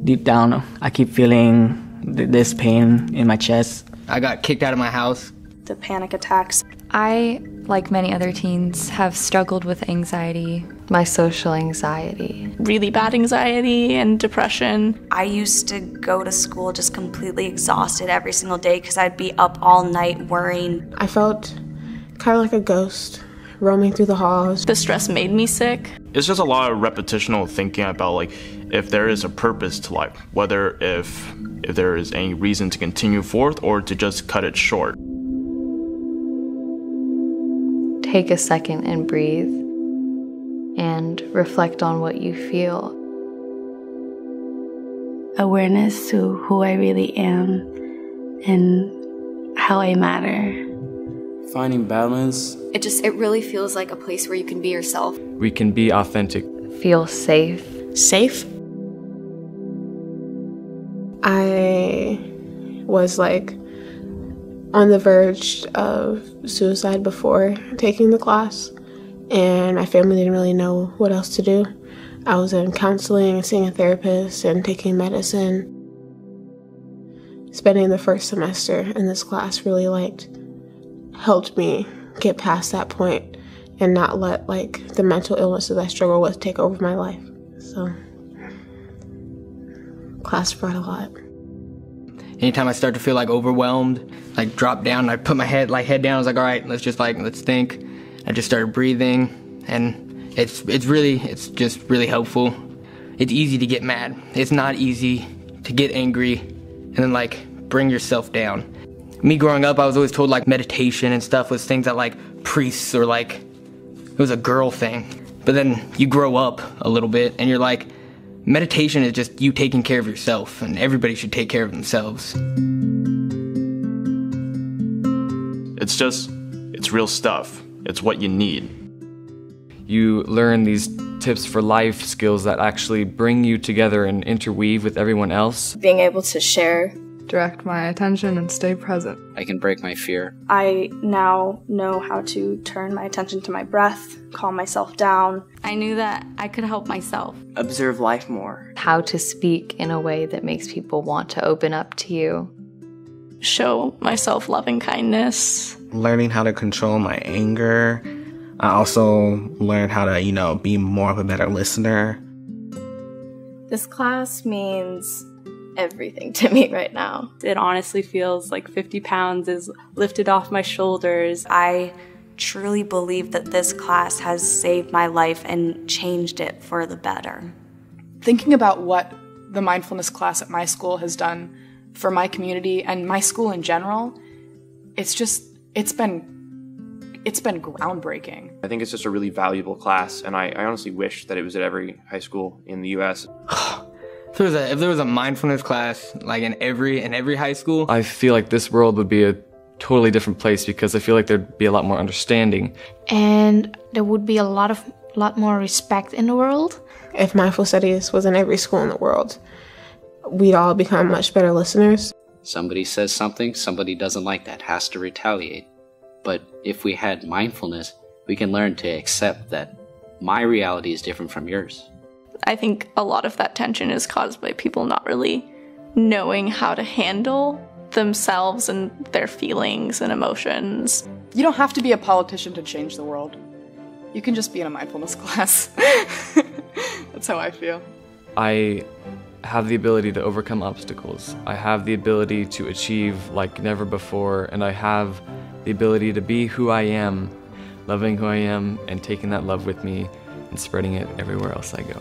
Deep down, I keep feeling this pain in my chest. I got kicked out of my house. The panic attacks. I, like many other teens, have struggled with anxiety. My social anxiety. Really bad anxiety and depression. I used to go to school just completely exhausted every single day because I'd be up all night worrying. I felt kind of like a ghost roaming through the halls. The stress made me sick. It's just a lot of repetitional thinking about like if there is a purpose to life, whether if there is any reason to continue forth or to just cut it short. Take a second and breathe and reflect on what you feel. Awareness to who I really am and how I matter. Finding balance. It really feels like a place where you can be yourself. We can be authentic. Feel safe. Safe? I was like on the verge of suicide before taking the class, and my family didn't really know what else to do. I was in counseling and seeing a therapist and taking medicine. Spending the first semester in this class really helped me get past that point and not let the mental illnesses I struggle with take over my life. So class brought a lot. Anytime I start to feel overwhelmed, drop down, I put my head down. I was like, all right, let's think. I just started breathing, and it's just really helpful. It's easy to get mad. It's not easy to get angry and then bring yourself down. Me growing up, I was always told meditation and stuff was things that priests or it was a girl thing. But then you grow up a little bit and you're meditation is just you taking care of yourself, and everybody should take care of themselves. It's real stuff. It's what you need. You learn these tips for life skills that actually bring you together and interweave with everyone else. Being able to share. Direct my attention and stay present. I can break my fear. I now know how to turn my attention to my breath, calm myself down. I knew that I could help myself. Observe life more. How to speak in a way that makes people want to open up to you. Show myself loving kindness. Learning how to control my anger. I also learned how to, be more of a better listener. This class means everything to me right now. It honestly feels like 50 pounds is lifted off my shoulders. I truly believe that this class has saved my life and changed it for the better. Thinking about what the mindfulness class at my school has done for my community and my school in general, it's been groundbreaking. I think it's just a really valuable class, and I honestly wish that it was at every high school in the U.S. If there was a mindfulness class in every high school, I feel like this world would be a totally different place because I feel like there'd be a lot more understanding. And there would be a lot more respect in the world. If mindful studies was in every school in the world, we'd all become much better listeners. Somebody says something, somebody doesn't like that, has to retaliate. But if we had mindfulness, we can learn to accept that my reality is different from yours. I think a lot of that tension is caused by people not really knowing how to handle themselves and their feelings and emotions. You don't have to be a politician to change the world. You can just be in a mindfulness class. That's how I feel. I have the ability to overcome obstacles. I have the ability to achieve like never before, and I have the ability to be who I am, loving who I am, and taking that love with me and spreading it everywhere else I go.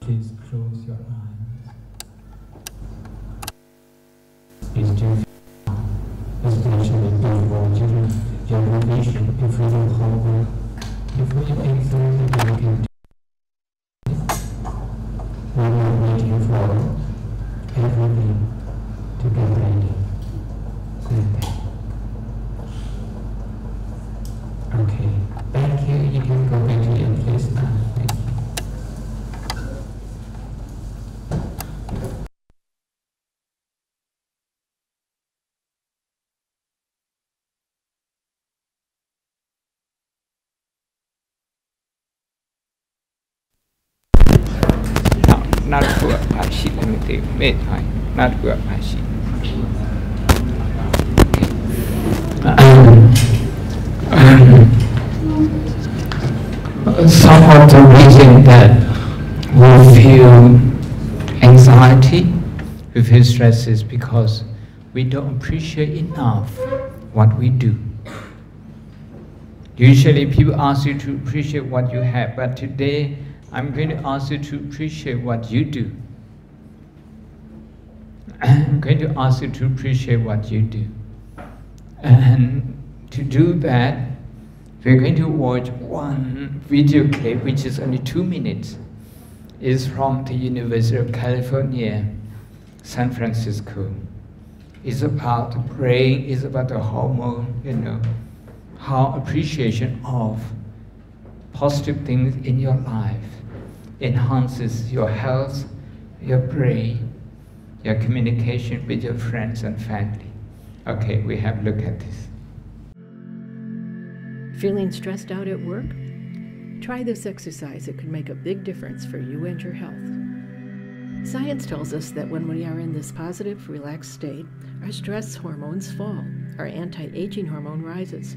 Please close your eyes. Please do essentially be rewarding your ambition if we do hard work. If we exactly dedicate, we are waiting for everything to get ready. Okay, thank you. You can go back to your place now. Thank you. Not poor Pashi, let me take made high, not poor Pashi. Some of the reason that we feel anxiety, we feel stress is because we don't appreciate enough what we do. Usually people ask you to appreciate what you have, but today I'm going to ask you to appreciate what you do. I'm going to ask you to appreciate what you do. And to do that, we're going to watch one video clip, which is only 2 minutes. It's from the University of California, San Francisco. It's about the brain, it's about the hormone, you know, how appreciation of positive things in your life enhances your health, your brain, your communication with your friends and family. Okay, we have a look at this. Feeling stressed out at work? Try this exercise. It can make a big difference for you and your health. Science tells us that when we are in this positive, relaxed state, our stress hormones fall, our anti-aging hormone rises,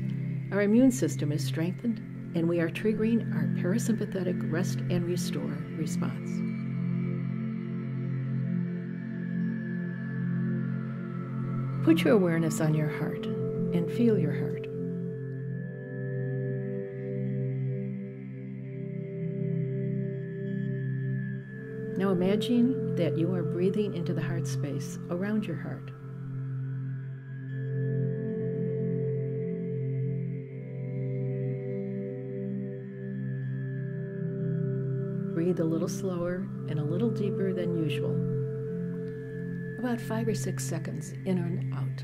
our immune system is strengthened, and we are triggering our parasympathetic rest and restore response. Put your awareness on your heart and feel your heart. Now imagine that you are breathing into the heart space around your heart. Breathe a little slower and a little deeper than usual. About 5 or 6 seconds in and out.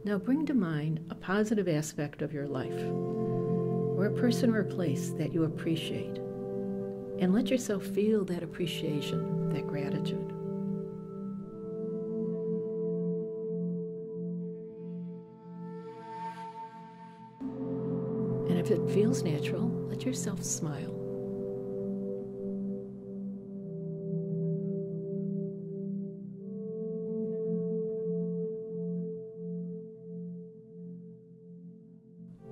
Now bring to mind a positive aspect of your life, or a person or a place that you appreciate, and let yourself feel that appreciation, that gratitude. And if it feels natural, let yourself smile.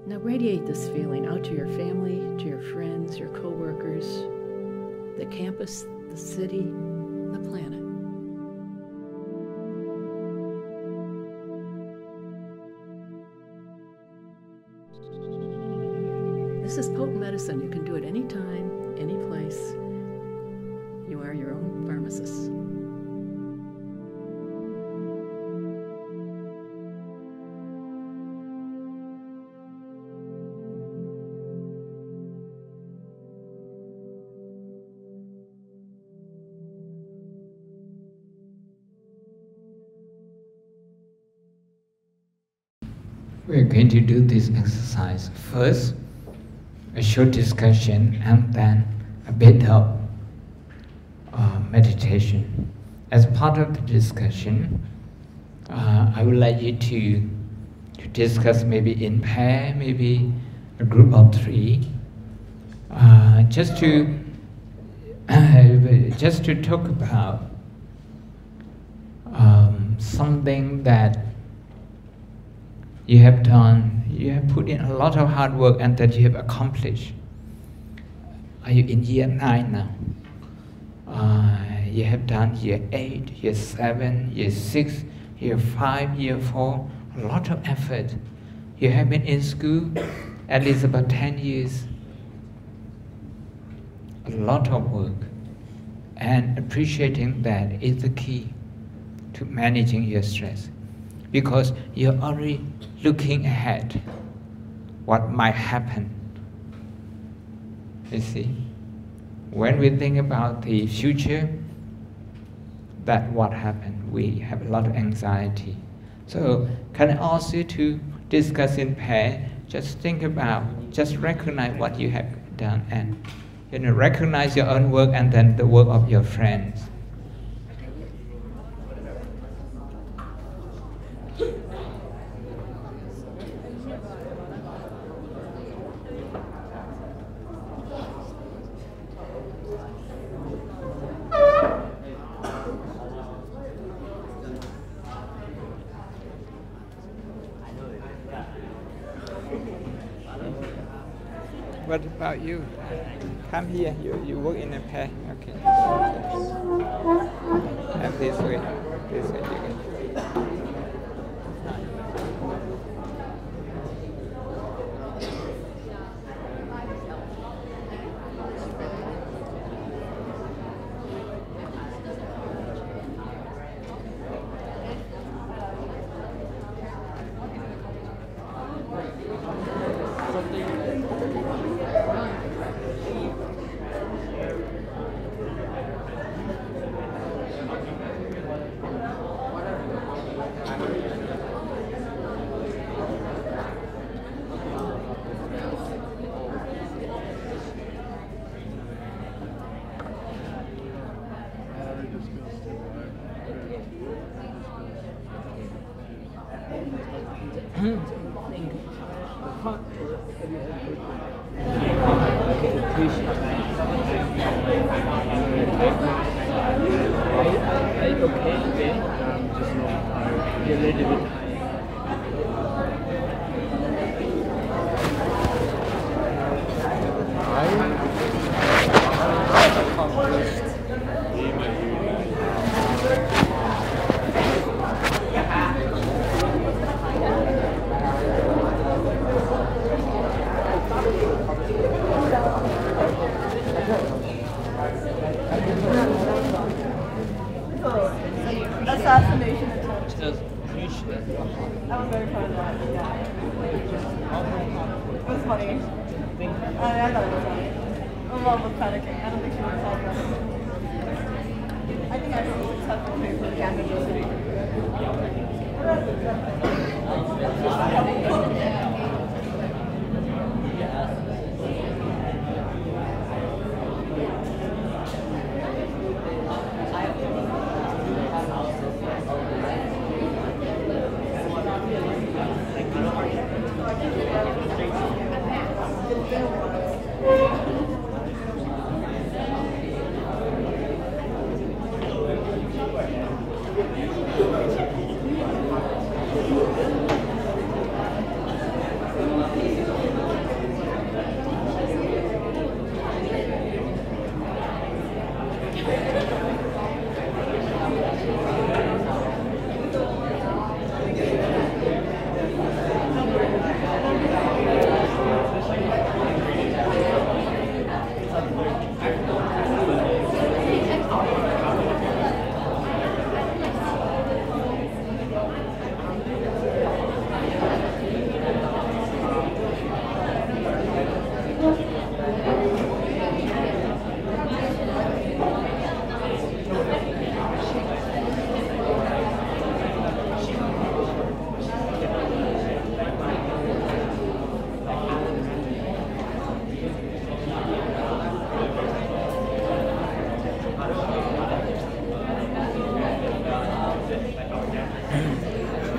Now radiate this feeling out to your family, to your friends, your co-workers, the campus, the city, the planet. This is potent medicine. You can do it anytime, any place. You are your own pharmacist. We're going to do this exercise. First, a short discussion and then a bit of meditation. As part of the discussion, I would like you to discuss maybe in pair, maybe a group of 3, just to talk about something that you have done, you have put in a lot of hard work and that you have accomplished. Are you in year 9 now? You have done year 8, year 7, year 6, year 5, year 4, a lot of effort. You have been in school at least about 10 years. A lot of work. And appreciating that is the key to managing your stress. Because you're already looking ahead what might happen. You see? When we think about the future, that what happened, we have a lot of anxiety. So can I ask you to discuss in pair, just think about, just recognize what you have done and recognize your own work and then the work of your friends. What about you? Come here, you work in a pair, okay. And this way you can. Assassination attempt. I was very proud of that. Yeah. It was funny. I thought it was funny. My mom was panicking. I don't think she would have thought about it. I think I was successful for the campus city.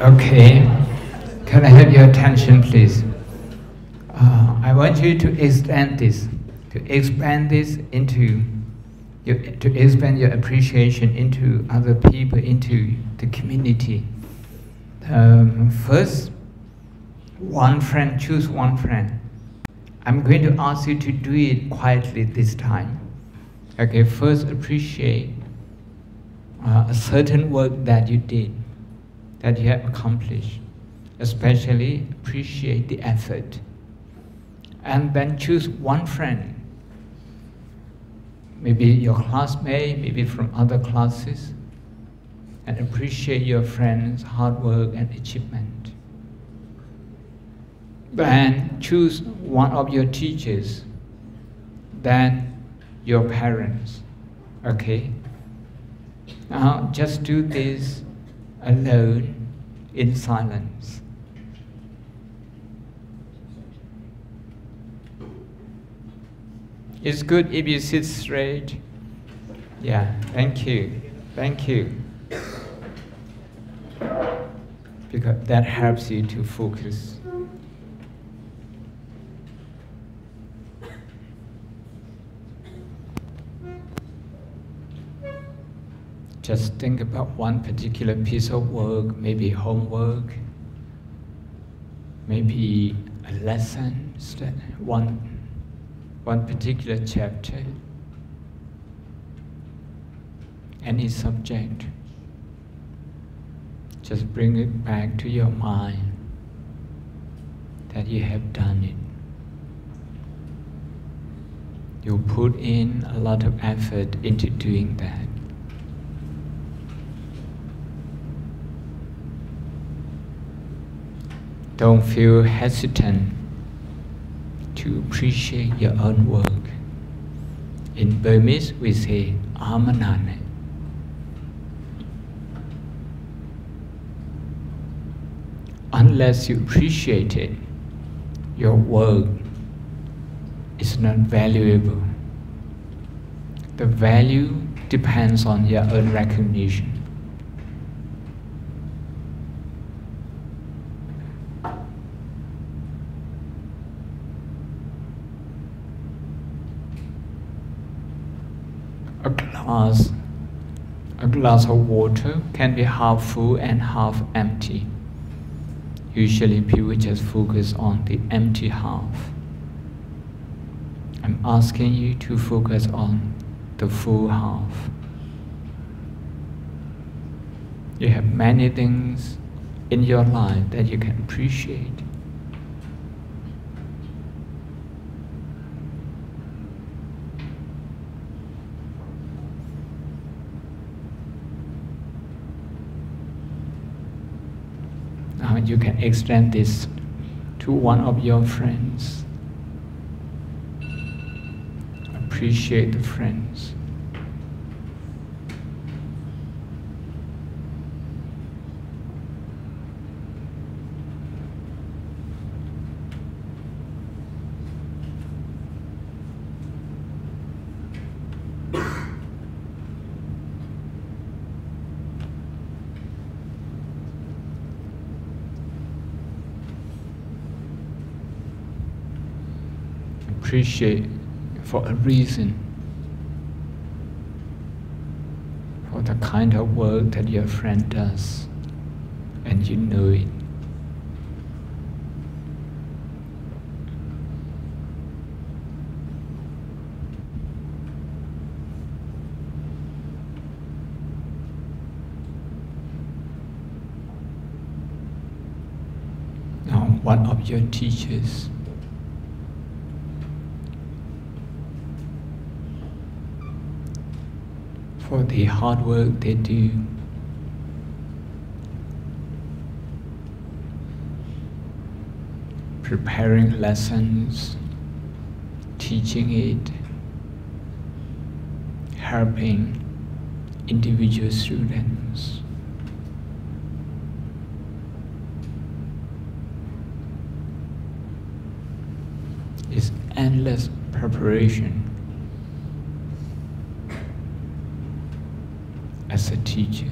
Okay, can I have your attention, please? I want you to expand this, into to expand your appreciation into other people, into the community. First, one friend, choose one friend. I'm going to ask you to do it quietly this time. Okay, first appreciate a certain work that you did, that you have accomplished. Especially appreciate the effort. And then choose one friend. Maybe your classmate, maybe from other classes, and appreciate your friend's hard work and achievement. Then choose one of your teachers, then your parents, okay? Now just do this alone in silence. It's good if you sit straight. Yeah, thank you, thank you. Because that helps you to focus. Just think about one particular piece of work, maybe homework, maybe a lesson, one particular chapter, any subject. Just bring it back to your mind that you have done it. You put in a lot of effort into doing that. Don't feel hesitant to appreciate your own work. In Burmese, we say, Amanane. Unless you appreciate it, your work is not valuable. The value depends on your own recognition. A glass of water can be half full and half empty. Usually people just focus on the empty half. I'm asking you to focus on the full half. You have many things in your life that you can appreciate. Now you can extend this to one of your friends. Appreciate the friends. Appreciate for a reason, for the kind of work that your friend does, and you know it. Now, one of your teachers, for the hard work they do, preparing lessons, teaching it, helping individual students. It's endless preparation. As a teacher,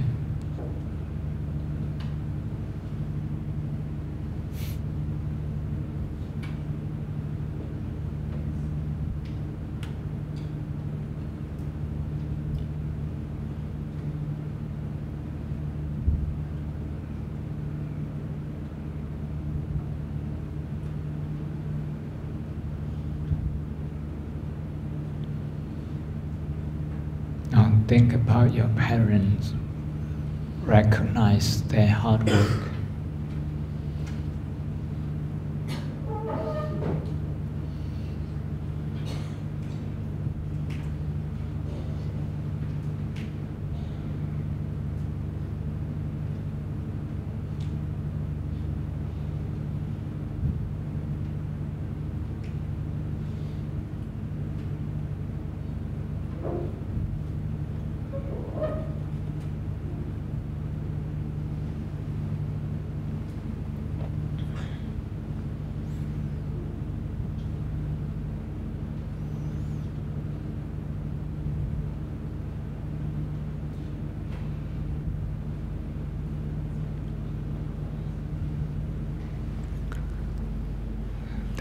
now think about your parents. Recognize their hard work.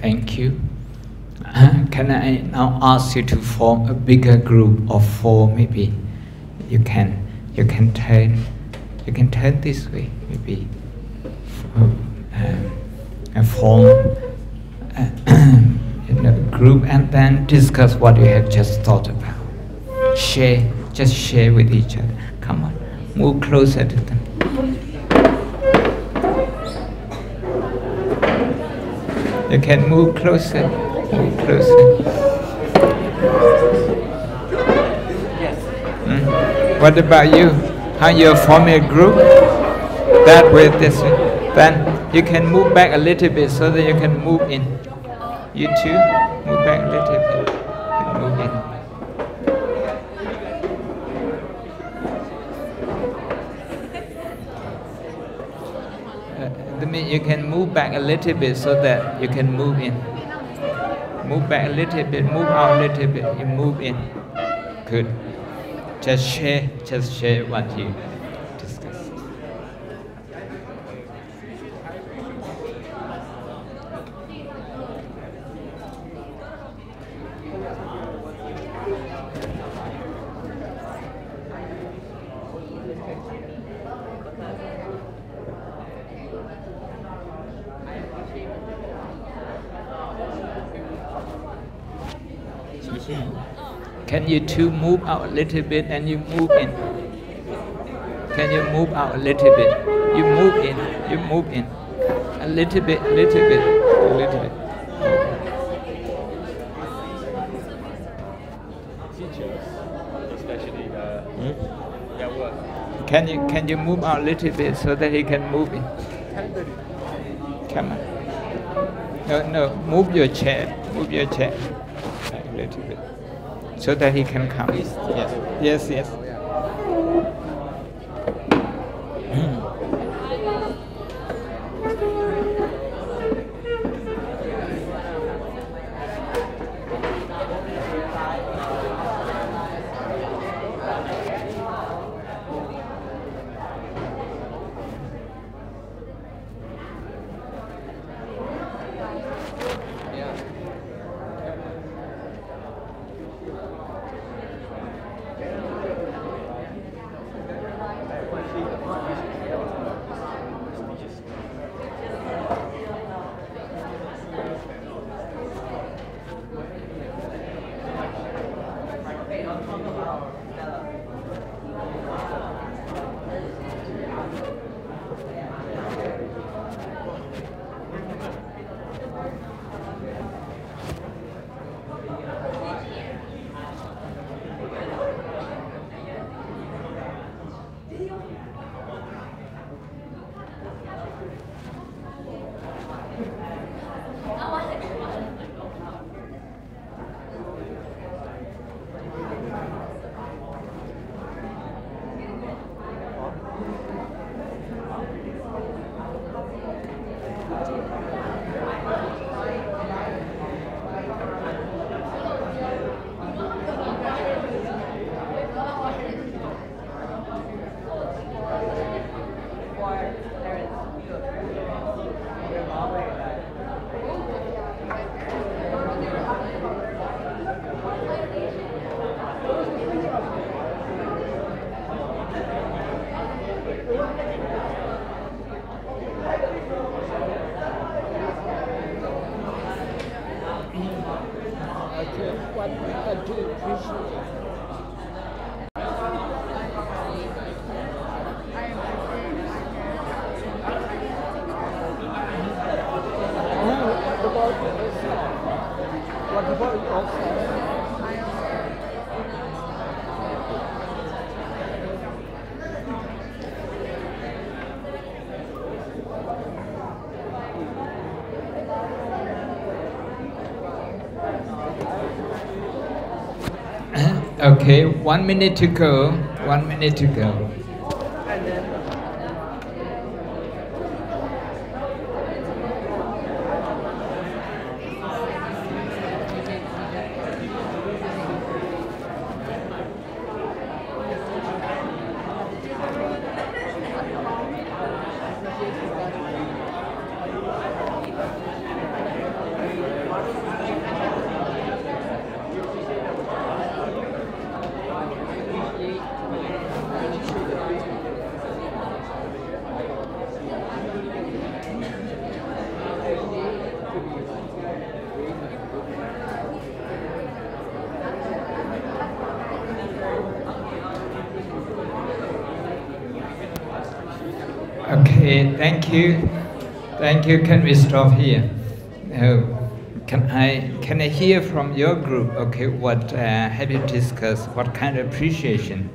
Thank you. Can I now ask you to form a bigger group of 4 maybe? You can turn this way maybe. And form in a group and then discuss what you have just thought about. Just share with each other. Come on, move closer to them. You can move closer, move closer. What about you? How you form a group? That way, this way. Then you can move back a little bit so that you can move in. You too, move back a little bit and move in. That means you can move back a little bit so that you can move in. Move back a little bit, move out a little bit, you move in. Good. Just share what you discuss. Can you two move out a little bit and you move in? Can you move out a little bit? You move in, you move in. A little bit, a little bit, a little bit. Can you move out a little bit so that he can move in? Come on. No, move your chair a little bit. So that he can come. Yes. Okay, 1 minute to go. 1 minute to go. Okay, thank you. Thank you. Can we stop here? Can I hear from your group? Okay, what have you discussed? What kind of appreciation?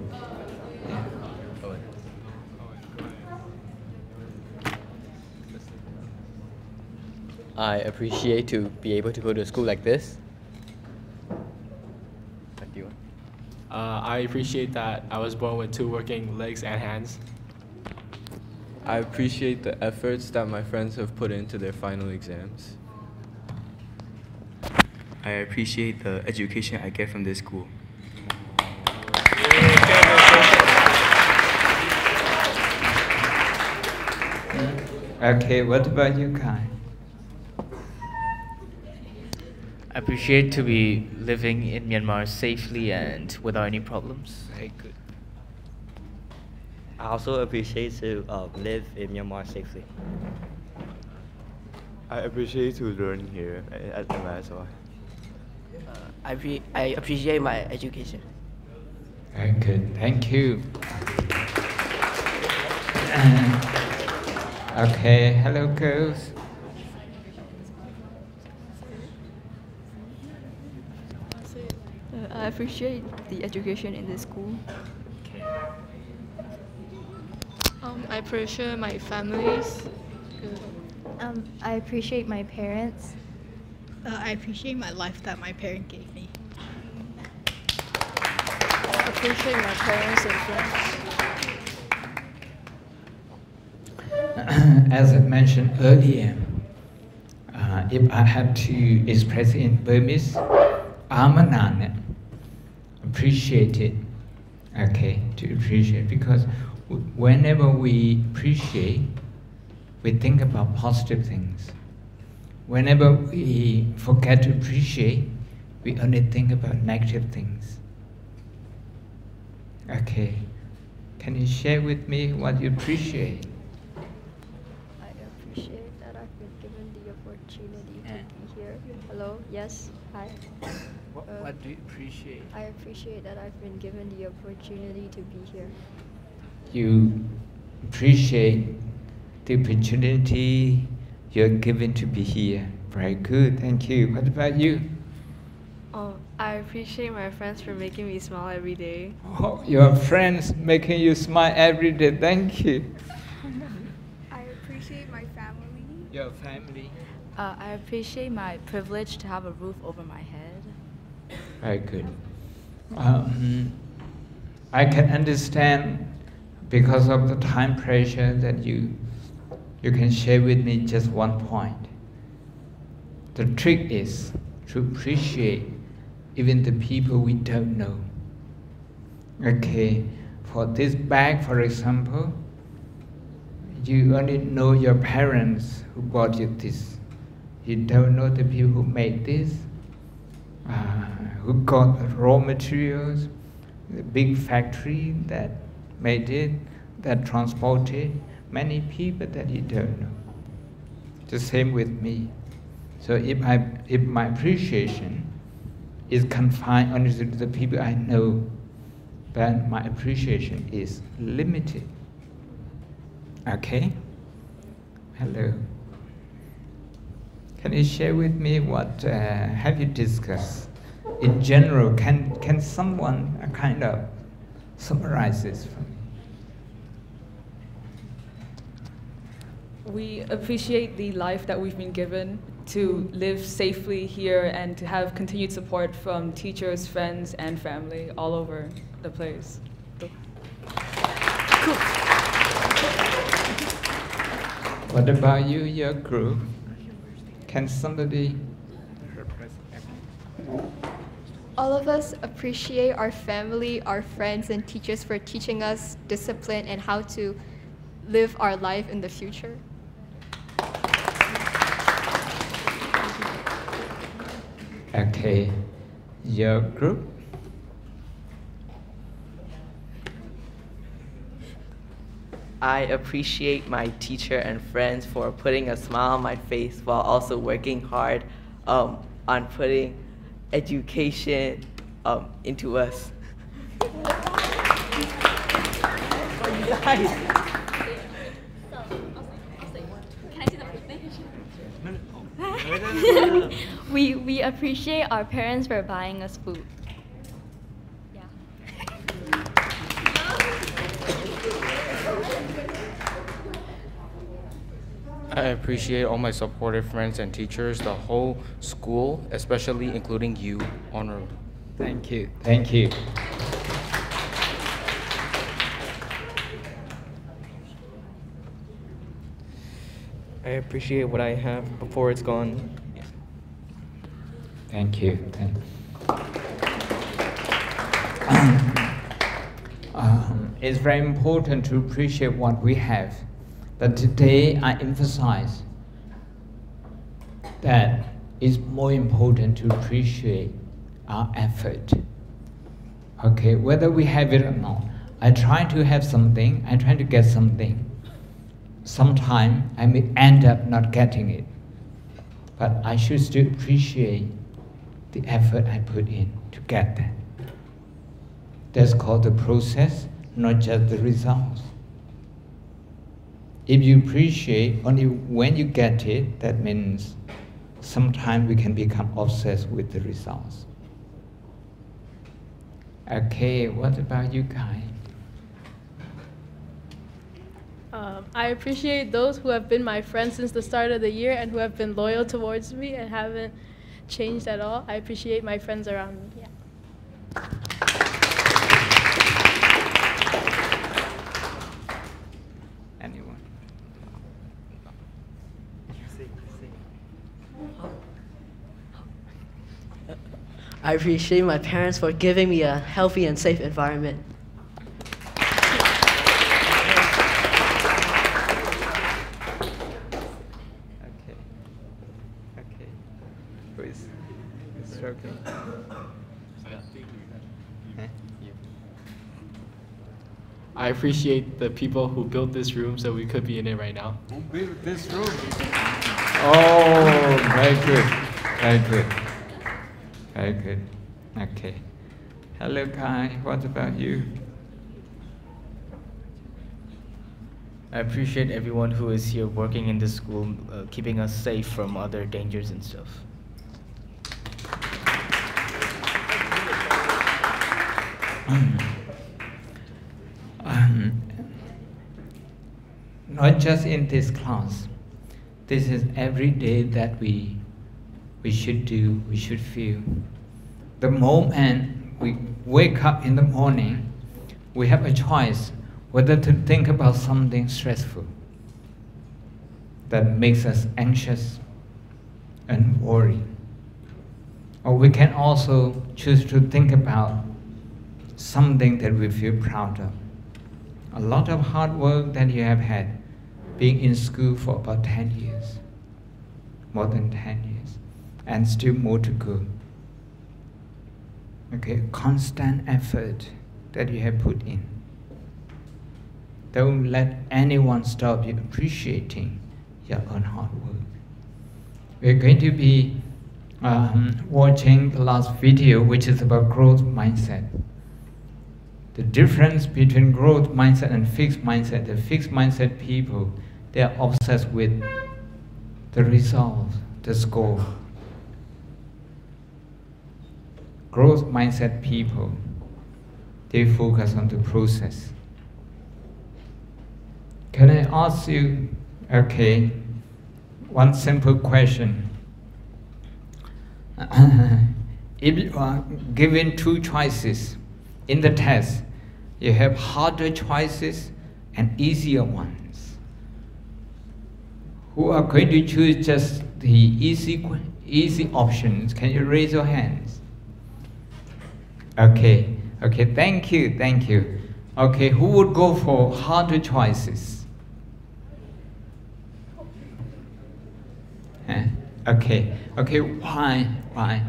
I appreciate to be able to go to a school like this. I appreciate that I was born with 2 working legs and hands. I appreciate the efforts that my friends have put into their final exams. I appreciate the education I get from this school. Okay, what about you, Kai? I appreciate to be living in Myanmar safely and without any problems. Very good. I also appreciate to live in Myanmar safely. I appreciate to learn here at MISY. I appreciate my education. Very good, thank you. Okay, hello girls. I appreciate the education in this school. I appreciate my families. I appreciate my parents. I appreciate my life that my parents gave me. I appreciate my parents and friends. As I mentioned earlier, if I had to express in Burmese, Amanan, appreciate it. Okay, to appreciate, because whenever we appreciate, we think about positive things. Whenever we forget to appreciate, we only think about negative things. Okay, can you share with me what you appreciate? I appreciate that I've been given the opportunity to be here. Hello, yes, hi. What do you appreciate? I appreciate that I've been given the opportunity to be here. You appreciate the opportunity you're given to be here. Very good, thank you. What about you? I appreciate my friends for making me smile every day. Oh, your friends making you smile every day. Thank you. I appreciate my family. Your family. I appreciate my privilege to have a roof over my head. Very good. I can understand, because of the time pressure, that you can share with me just one point. The trick is to appreciate even the people we don't know. Okay, for this bag, for example, you only know your parents who bought you this. You don't know the people who made this, who got the raw materials, the big factory that made it, that transported, many people that you don't know. The same with me. So if my appreciation is confined only to the people I know, then my appreciation is limited. Okay? Hello. Can you share with me what have you discussed? In general, can someone kind of summarize this for me? We appreciate the life that we've been given to live safely here and to have continued support from teachers, friends, and family all over the place. Cool. What about you, your group? Can somebody represent? All of us appreciate our family, our friends, and teachers for teaching us discipline and how to live our life in the future. Okay, your group? I appreciate my teacher and friends for putting a smile on my face while also working hard on putting education into us. We appreciate our parents for buying us food. I appreciate all my supportive friends and teachers, the whole school, especially including you, Honorable. Thank you. Thank you. I appreciate what I have before it's gone. Thank you. It's very important to appreciate what we have. But today I emphasize that it's more important to appreciate our effort. Okay, whether we have it or not. I try to have something, I try to get something. Sometimes I may end up not getting it. But I should still appreciate the effort I put in to get that. That's called the process, not just the results. If you appreciate only when you get it, that means sometimes we can become obsessed with the results. Okay, what about you guys? I appreciate those who have been my friends since the start of the year and who have been loyal towards me and haven't changed at all. I appreciate my friends around me. Yeah. Anyone? I appreciate my parents for giving me a healthy and safe environment. I appreciate the people who built this room so we could be in it right now. Who built this room? Oh, very good. Very good. Very good. Okay. Hello, Kai. What about you? I appreciate everyone who is here working in this school, keeping us safe from other dangers and stuff. Not just in this class. This is every day that we should do, we should feel. The moment we wake up in the morning, we have a choice whether to think about something stressful that makes us anxious and worried. Or we can also choose to think about something that we feel proud of. A lot of hard work that you have had, being in school for about 10 years, more than 10 years, and still more to go. Okay, constant effort that you have put in. Don't let anyone stop you appreciating your own hard work. We're going to be watching the last video, which is about growth mindset. The difference between growth mindset and fixed mindset, the fixed mindset people, they are obsessed with the result, the score. Growth mindset people, they focus on the process. Can I ask you, okay, one simple question. If you are given two choices in the test, you have harder choices and easier ones. Who are going to choose just the easy options? Can you raise your hands? Okay, thank you. Okay, who would go for harder choices? Okay, why?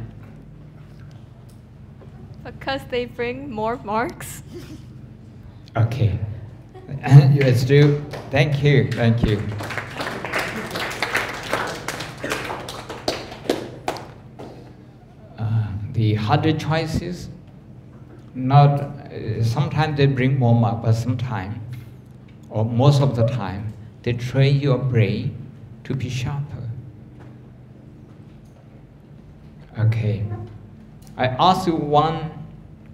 Because they bring more marks. Okay, you still, thank you. The harder choices, sometimes they bring more marks, but sometimes, or most of the time, they train your brain to be sharper. Okay. I ask you one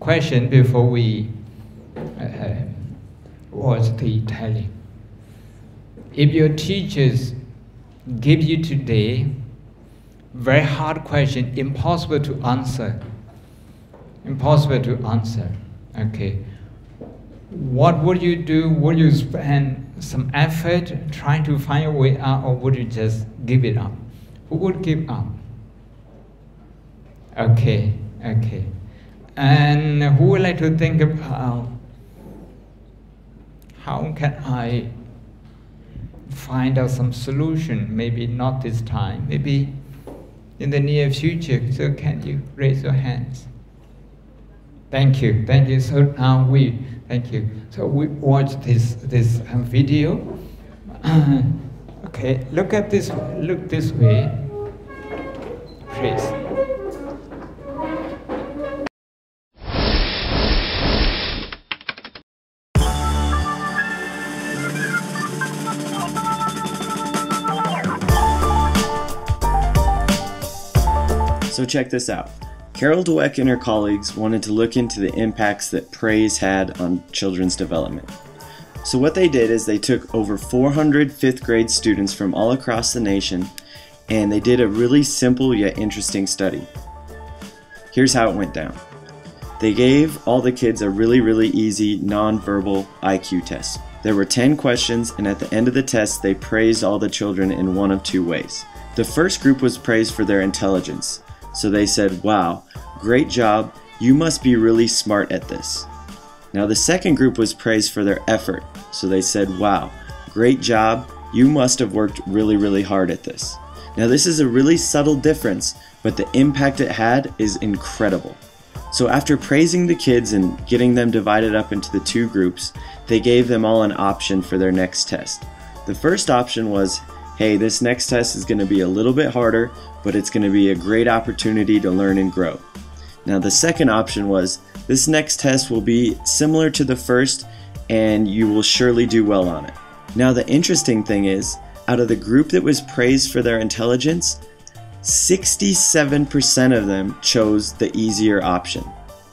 question before we watch the telling. If your teachers give you today very hard question, impossible to answer, okay, what would you do? Would you spend some effort trying to find a way out, or would you just give it up? Who would give up? Okay. And who would like to think about how can I find out some solution? Maybe not this time, maybe in the near future. So can you raise your hands? Thank you. So now thank you. So we watch this video. Okay, look this way, please. So check this out. Carol Dweck and her colleagues wanted to look into the impacts that praise had on children's development. So what they did is they took over 400 fifth grade students from all across the nation, and they did a really simple yet interesting study. Here's how it went down. They gave all the kids a really easy non-verbal IQ test. There were 10 questions, and at the end of the test they praised all the children in one of two ways. The first group was praised for their intelligence. So they said, "Wow, great job, you must be really smart at this." Now the second group was praised for their effort. So they said, "Wow, great job, you must have worked really hard at this." Now this is a really subtle difference, but the impact it had is incredible. So after praising the kids and getting them divided up into the two groups, they gave them all an option for their next test. The first option was, hey, this next test is going to be a little bit harder, but it's going to be a great opportunity to learn and grow. Now the second option was, this next test will be similar to the first and you will surely do well on it. Now the interesting thing is, out of the group that was praised for their intelligence, 67% of them chose the easier option,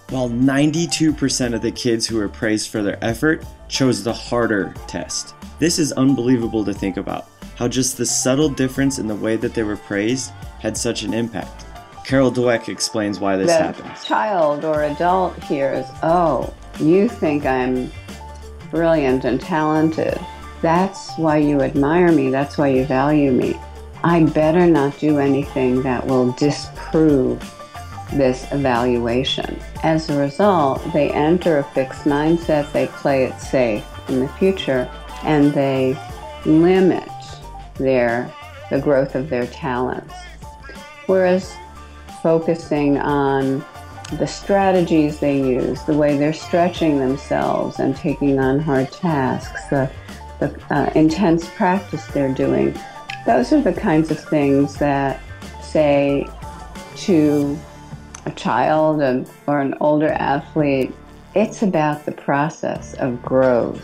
while 92% of the kids who were praised for their effort chose the harder test. This is unbelievable to think about, how just the subtle difference in the way that they were praised had such an impact. Carol Dweck explains why this happens. The child or adult hears, "Oh, you think I'm brilliant and talented. That's why you admire me. That's why you value me. I better not do anything that will disprove this evaluation." As a result, they enter a fixed mindset, they play it safe in the future, and they limit the growth of their talents. Whereas focusing on the strategies they use, the way they're stretching themselves and taking on hard tasks, the intense practice they're doing, those are the kinds of things that say to a child or an older athlete, it's about the process of growth.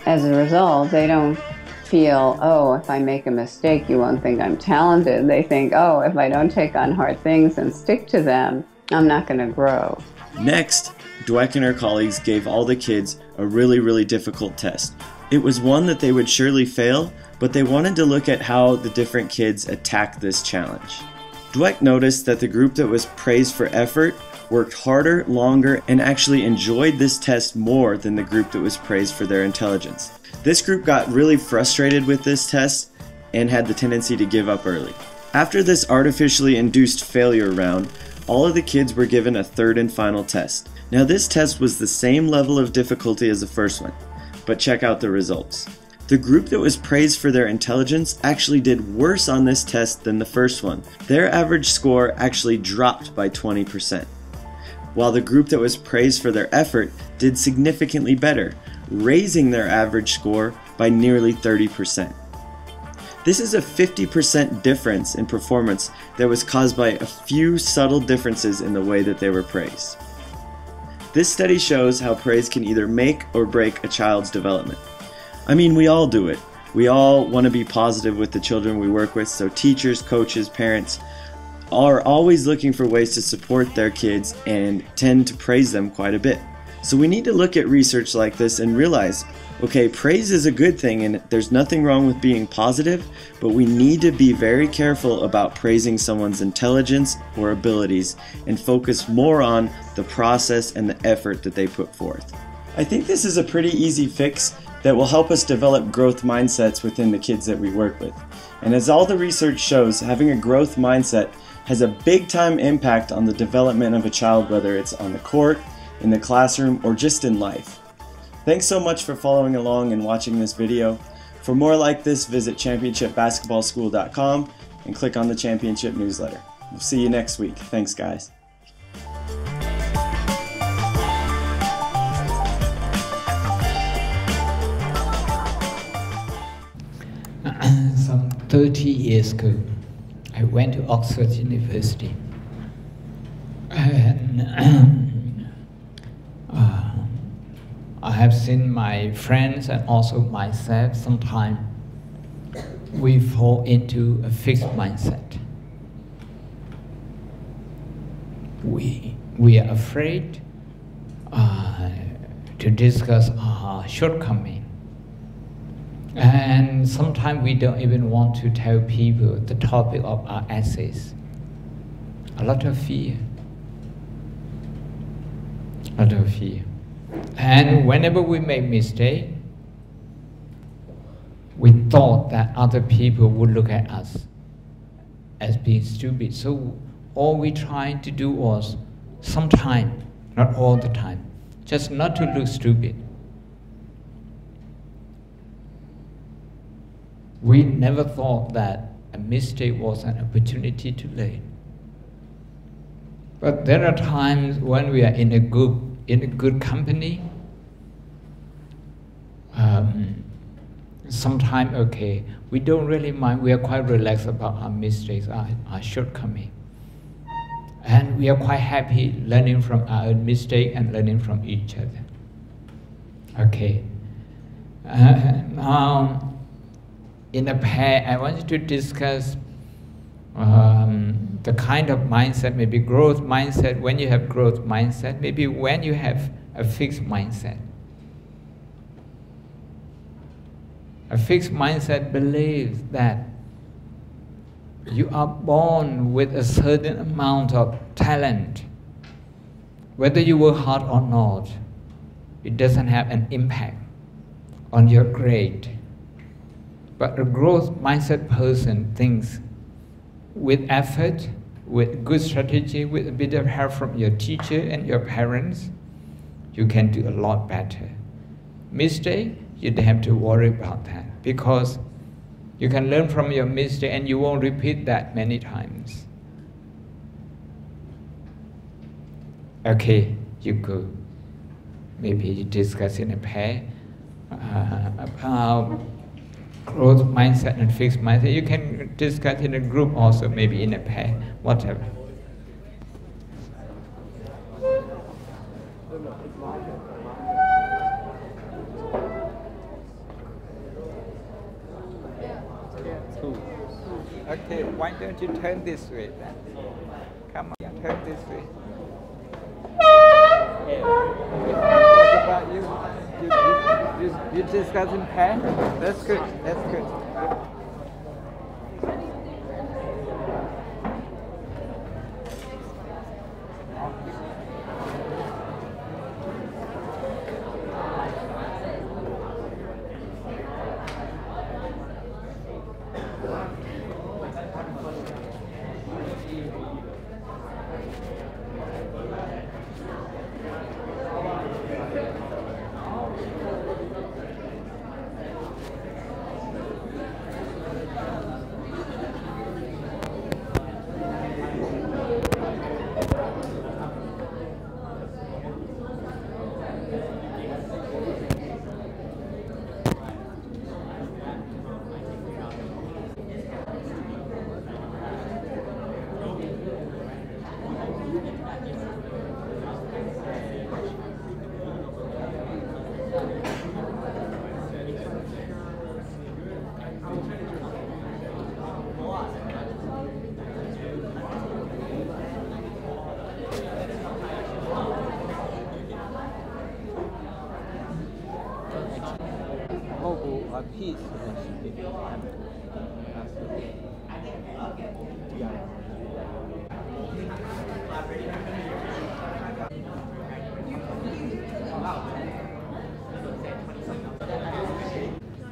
As a result, they don't feel, oh, if I make a mistake, you won't think I'm talented. They think, oh, if I don't take on hard things and stick to them, I'm not going to grow. Next, Dweck and her colleagues gave all the kids a really difficult test. It was one that they would surely fail, but they wanted to look at how the different kids attacked this challenge. Dweck noticed that the group that was praised for effort worked harder, longer, and actually enjoyed this test more than the group that was praised for their intelligence. This group got really frustrated with this test and had the tendency to give up early. After this artificially induced failure round, all of the kids were given a third and final test. Now this test was the same level of difficulty as the first one, but check out the results. The group that was praised for their intelligence actually did worse on this test than the first one. Their average score actually dropped by 20%, while the group that was praised for their effort did significantly better, raising their average score by nearly 30%. This is a 50% difference in performance that was caused by a few subtle differences in the way that they were praised. This study shows how praise can either make or break a child's development. I mean, we all do it. We all want to be positive with the children we work with, so teachers, coaches, parents, are always looking for ways to support their kids and tend to praise them quite a bit. So we need to look at research like this and realize, okay, praise is a good thing and there's nothing wrong with being positive, but we need to be very careful about praising someone's intelligence or abilities and focus more on the process and the effort that they put forth. I think this is a pretty easy fix that will help us develop growth mindsets within the kids that we work with. And as all the research shows, having a growth mindset has a big time impact on the development of a child, whether it's on the court, in the classroom, or just in life. Thanks so much for following along and watching this video. For more like this, visit championshipbasketballschool.com and click on the championship newsletter. We'll see you next week. Thanks, guys. Some 30 years ago, I went to Oxford University. And I have seen my friends and also myself sometimes we fall into a fixed mindset. We are afraid to discuss our shortcoming. And sometimes we don't even want to tell people the topic of our essays. A lot of fear. A lot of fear. And whenever we make mistake, we thought that other people would look at us as being stupid. So all we tried to do was sometimes, not all the time, just not to look stupid. We never thought that a mistake was an opportunity to learn. But there are times when we are in a good company, sometimes, okay, we don't really mind, we are quite relaxed about our mistakes, our shortcomings. And we are quite happy learning from our own mistake and learning from each other. Okay. Now, in a pair, I want to discuss the kind of mindset, maybe growth mindset. When you have growth mindset, maybe when you have a fixed mindset. A fixed mindset believes that you are born with a certain amount of talent. Whether you work hard or not, it doesn't have an impact on your grade. But a growth mindset person thinks with effort, with good strategy, with a bit of help from your teacher and your parents, you can do a lot better. Mistake, you don't have to worry about that because you can learn from your mistake and you won't repeat that many times. Okay, you go. Maybe you discuss in a pair about growth mindset and fixed mindset. You can discuss in a group also, maybe in a pair, whatever. Okay, why don't you turn this way then? Come on, turn this way. What about you? You discuss in pair? That's good, that's good.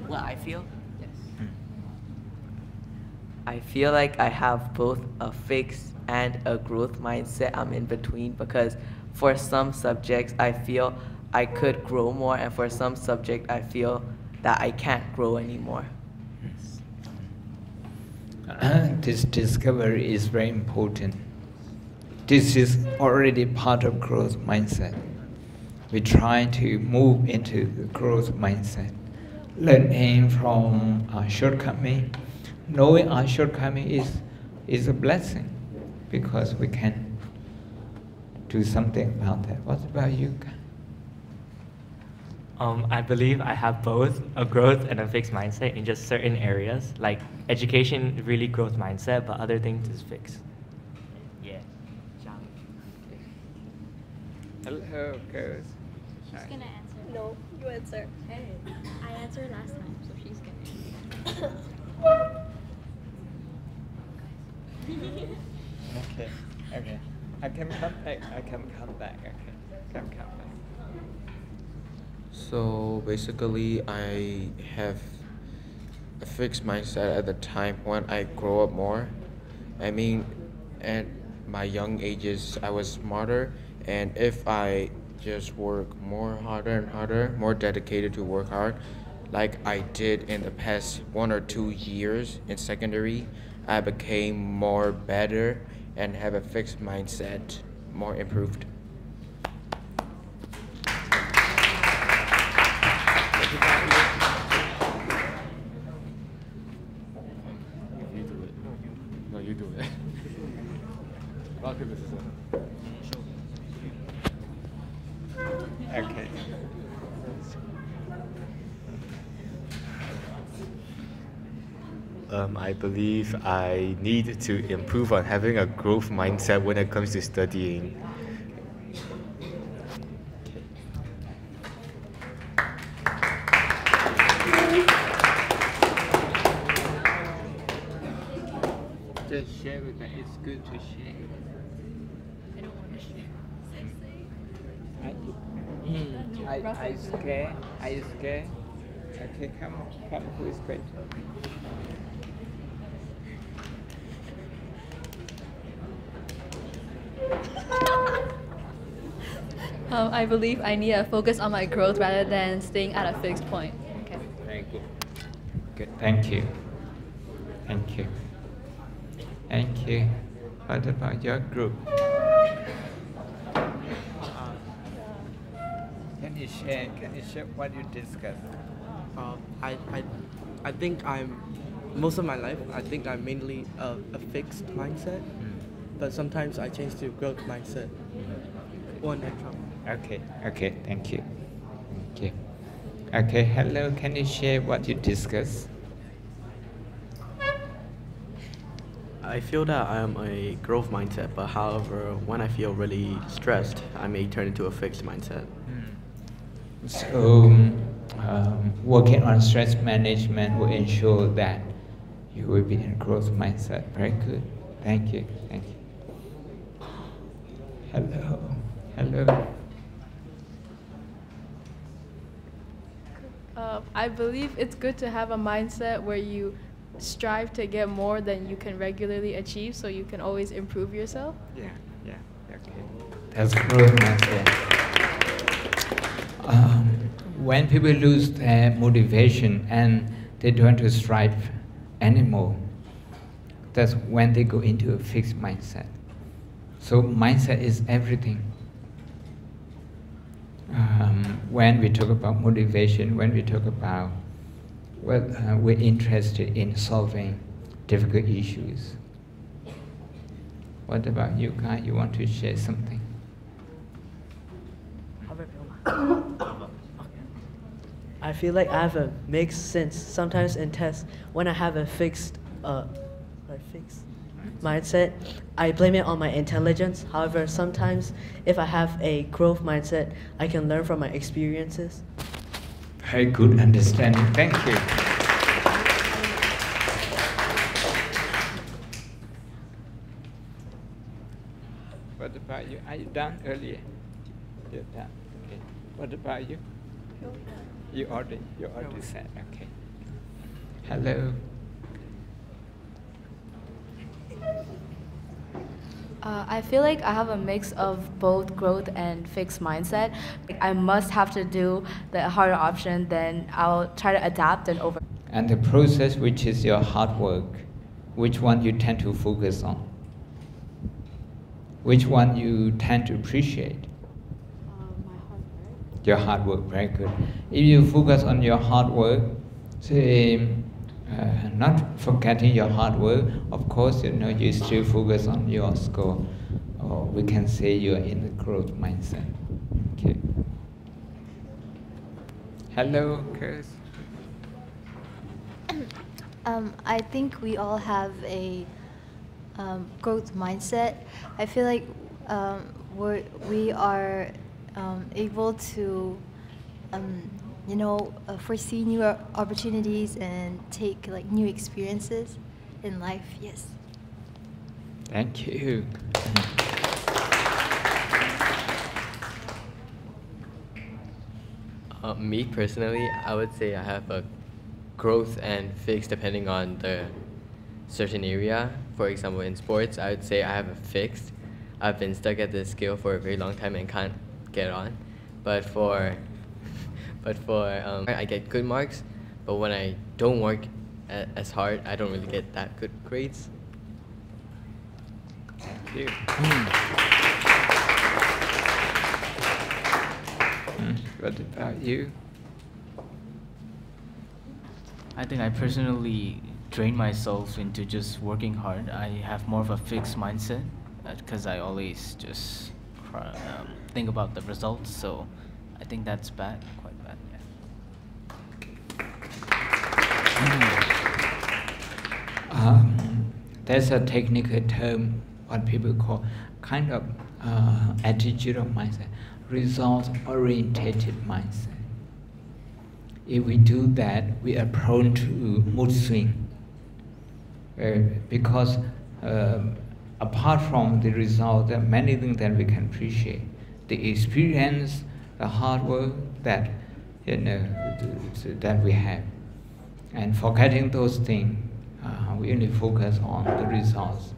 What I feel? I feel like I have both a fixed and a growth mindset. I'm in between because for some subjects I feel I could grow more, and for some subject I feel that I can't grow anymore. This discovery is very important. This is already part of growth mindset. We try to move into the growth mindset, learning from our shortcoming. Knowing our shortcoming is a blessing because we can do something about that. What about you? I believe I have both a growth and a fixed mindset in just certain areas. Like education, really growth mindset, but other things is fixed. Yeah. Hello, girls. She's gonna answer. No, you answer. Hey. I answered last time, so she's gonna. Okay. I can come back. Okay. Come back. So basically, I have a fixed mindset at the time when I grow up more. I mean, at my young ages, I was smarter, and if I just work more harder and harder, more dedicated to work hard, like I did in the past 1 or 2 years in secondary, I became more better and have a fixed mindset, more improved. You do it. No, you do it. Welcome, this is Okay. I believe I need to improve on having a growth mindset when it comes to studying. Just share with them. It's good to share. I don't want to share. Are you scared? Are you scared? Okay, come. Who is great? I believe I need to focus on my growth rather than staying at a fixed point. Okay. Very good. Good. Thank you. What about your group? Can you share what you discussed? I think most of my life, I think I'm mainly a fixed mindset, but sometimes I change to growth mindset. One extra. Okay, thank you. Okay, hello, can you share what you discussed? I feel that I am a growth mindset, but however, when I feel really stressed, I may turn into a fixed mindset. So, working on stress management will ensure that you will be in growth mindset. Very good. Thank you. Hello. I believe it's good to have a mindset where you strive to get more than you can regularly achieve, so you can always improve yourself. Yeah, okay. That's growth mindset. When people lose their motivation and they don't want to strive anymore, that's when they go into a fixed mindset. So mindset is everything. When we talk about motivation, when we talk about we're interested in solving difficult issues. What about you guys? You want to share something? I feel like I have a mixed sense. Sometimes in tests, when I have a fixed mindset, I blame it on my intelligence. However, sometimes if I have a growth mindset, I can learn from my experiences. Very good understanding. Thank you. Are you done earlier? You're done. Okay. What about you? You already said. Okay. Hello. I feel like I have a mix of both growth and fixed mindset. Like I must have to do the harder option, then I'll try to adapt and over. And the process, which is your hard work, which one you tend to focus on? Which one you tend to appreciate? Your hard work, very good. If you focus on your hard work, say, not forgetting your hard work, of course, you still focus on your score. Or we can say you're in the growth mindset. Okay. Hello, Chris. I think we all have a growth mindset. I feel like we are able to, foresee new opportunities and take like new experiences in life. Yes. Thank you. Me personally, I would say I have a growth and fixed depending on the certain area. For example, in sports, I would say I have a fixed. I've been stuck at this skill for a very long time and can't get on. But for I get good marks, but when I don't work as hard, I don't really get that good grades. Thank you. What about you? I think I personally drain myself into just working hard. I have more of a fixed mindset because I always just think about the results. So I think that's bad, quite bad. Yeah. There's a technical term, what people call kind of attitude of mindset, result-oriented mindset. If we do that, we are prone to mood swing. Because apart from the result, there are many things that we can appreciate. The experience, the hard work that that we have. And forgetting those things, we only focus on the results.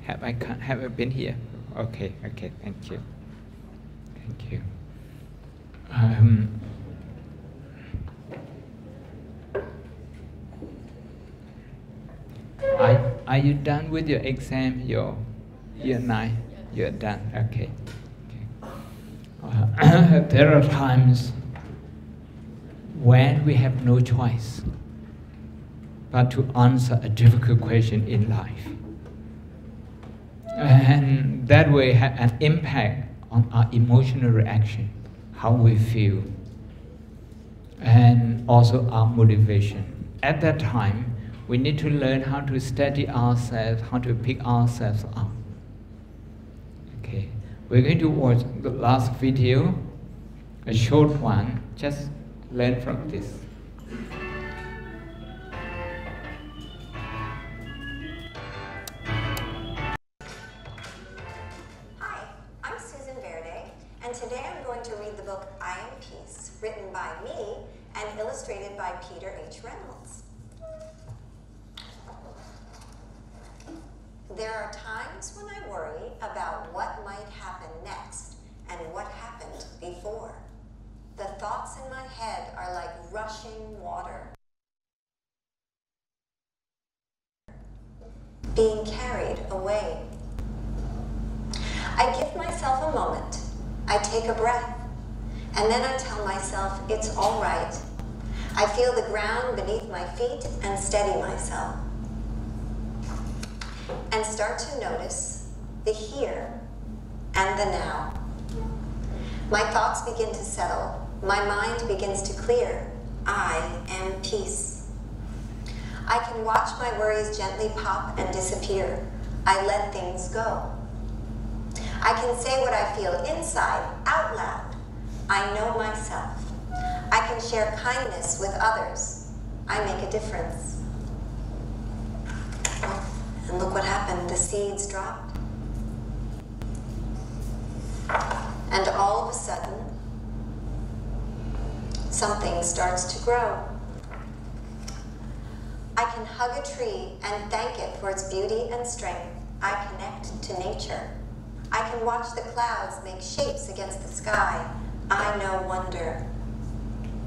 Have I been here? Okay, thank you. Thank you. Are you done with your exam? Your year 9? You're done. Okay. There are times when we have no choice but to answer a difficult question in life. And that way have an impact on our emotional reaction, how we feel, and also our motivation. At that time, we need to learn how to steady ourselves, how to pick ourselves up. Okay, we're going to watch the last video, a short one, just learn from this. And today I'm going to read the book I Am Peace, written by me and illustrated by Peter H. Reynolds. There are times when I worry about what might happen next and what happened before. The thoughts in my head are like rushing water, being carried away. I give myself a moment. I take a breath, and then I tell myself it's all right. I feel the ground beneath my feet and steady myself. And start to notice the here and the now. My thoughts begin to settle. My mind begins to clear. I am peace. I can watch my worries gently pop and disappear. I let things go. I can say what I feel inside, out loud. I know myself. I can share kindness with others. I make a difference. And look what happened, the seeds dropped. And all of a sudden, something starts to grow. I can hug a tree and thank it for its beauty and strength. I connect to nature. I can watch the clouds make shapes against the sky. I know wonder.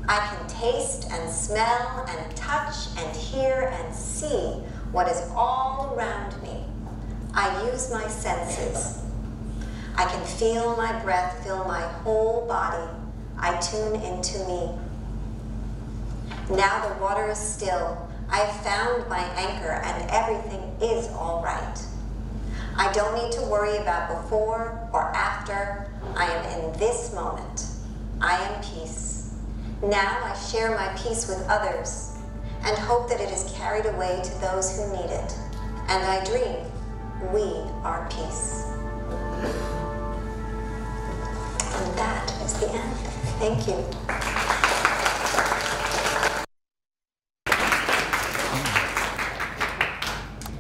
I can taste and smell and touch and hear and see what is all around me. I use my senses. I can feel my breath fill my whole body. I tune into me. Now the water is still. I have found my anchor and everything is all right. I don't need to worry about before or after. I am in this moment. I am peace. Now I share my peace with others and hope that it is carried away to those who need it. And I dream we are peace. And that is the end. Thank you.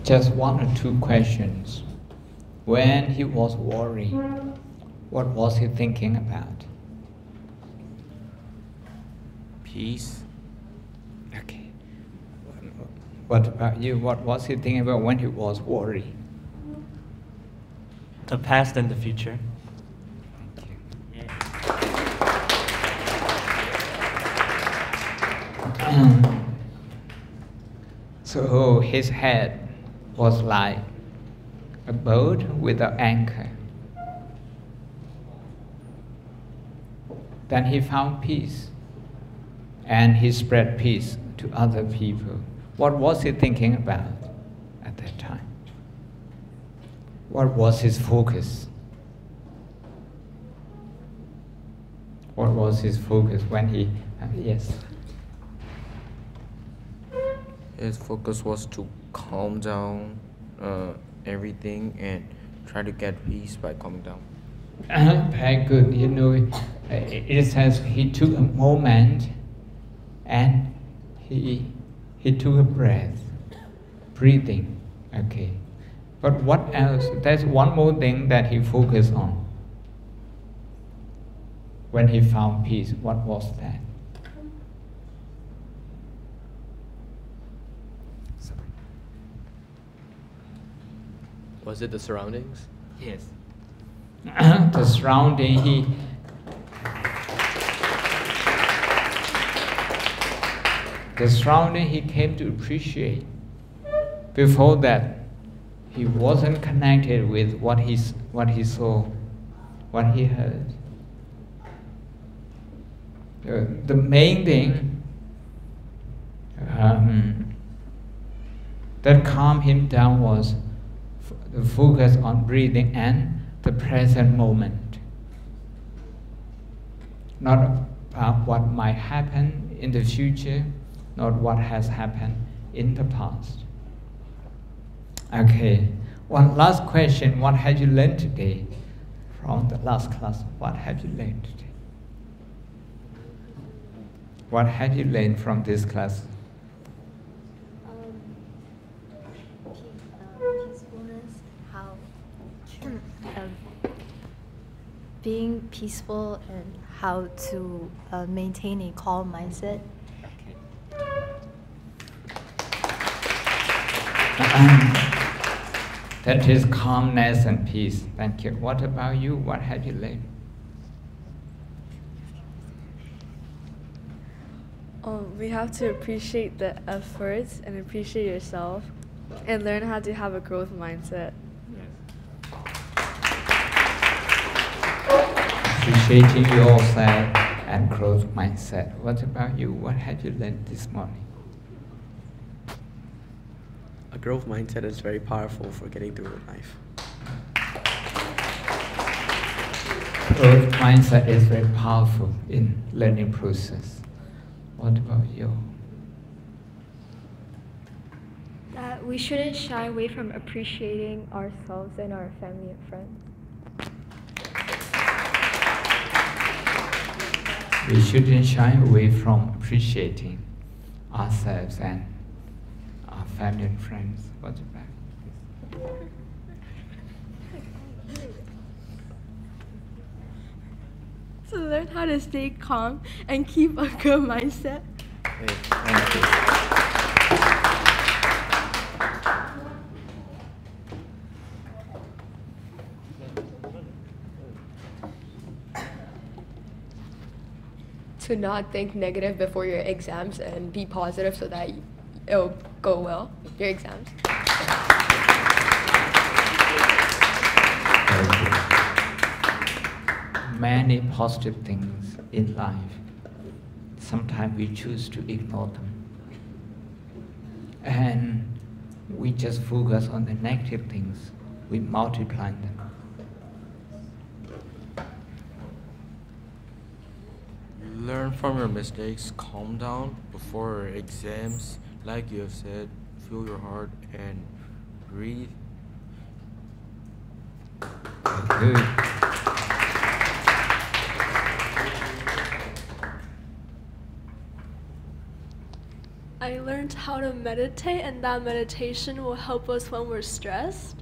Just one or two questions. When he was worried, what was he thinking about? Peace. Okay. What about you? What was he thinking about when he was worried? The past and the future. So his head was like a boat with an anchor. Then he found peace, and he spread peace to other people. What was he thinking about at that time? What was his focus? What was his focus when he, yes? His focus was to calm down everything and try to get peace by calming down. Very good. You know, it says he took a moment and he took a breath, breathing. Okay. But what else? There's one more thing that he focused on when he found peace. What was that? Was it the surroundings? Yes. The surrounding, he came to appreciate. Before that, he wasn't connected with what he saw, what he heard. The main thing that calmed him down was the focus on breathing and the present moment. Not about what might happen in the future, not what has happened in the past. Okay, one last question. What have you learned today from the last class? What have you learned today? What have you learned from this class? Peacefulness, how being peaceful and how to maintain a calm mindset. That is calmness and peace. Thank you. What about you? What have you learned? We have to appreciate the efforts and appreciate yourself and learn how to have a growth mindset. Appreciating yourself and growth mindset. What about you? What have you learned this morning? A growth mindset is very powerful for getting through life. Growth mindset is very powerful in learning process. What about you? That we shouldn't shy away from appreciating ourselves and our family and friends. We shouldn't shy away from appreciating ourselves and our family and friends. What's back? To learn how to stay calm and keep a good mindset. Great, thank you. To not think negative before your exams and be positive so that it'll go well, your exams. Many positive things in life. Sometimes we choose to ignore them. And we just focus on the negative things. We multiply them. Learn from your mistakes, calm down before exams. Like you have said, feel your heart and breathe. Good. I learned how to meditate, and that meditation will help us when we're stressed.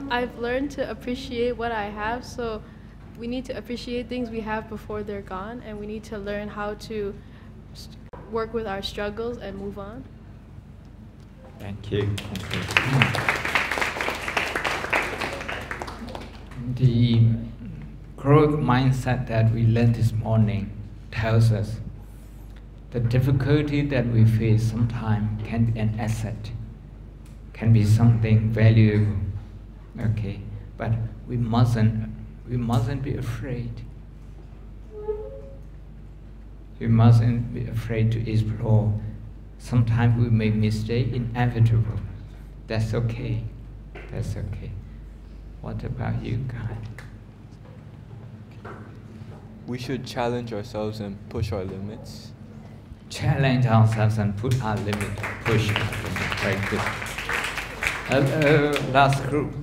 I've learned to appreciate what I have, so we need to appreciate things we have before they're gone, and we need to learn how to work with our struggles and move on. Thank you. The growth mindset that we learned this morning tells us the difficulty that we face sometimes can be an asset, can be something valuable. Okay, but we mustn't be afraid. We mustn't be afraid to explore. Sometimes we make mistakes, inevitable. That's okay. That's okay. What about you guys? We should challenge ourselves and push our limits. Challenge ourselves and put our limit. Push our limit. Very good. Last group.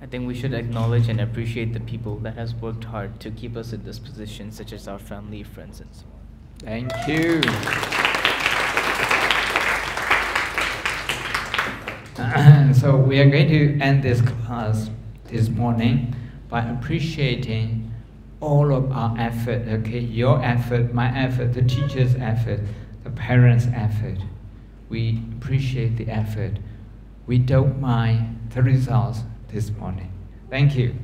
I think we should acknowledge and appreciate the people that has worked hard to keep us in this position, such as our family, friends, and so on. Thank you. So we are going to end this class this morning by appreciating all of our effort, okay? Your effort, my effort, the teacher's effort, the parents' effort. We appreciate the effort. We don't mind the results this morning. Thank you.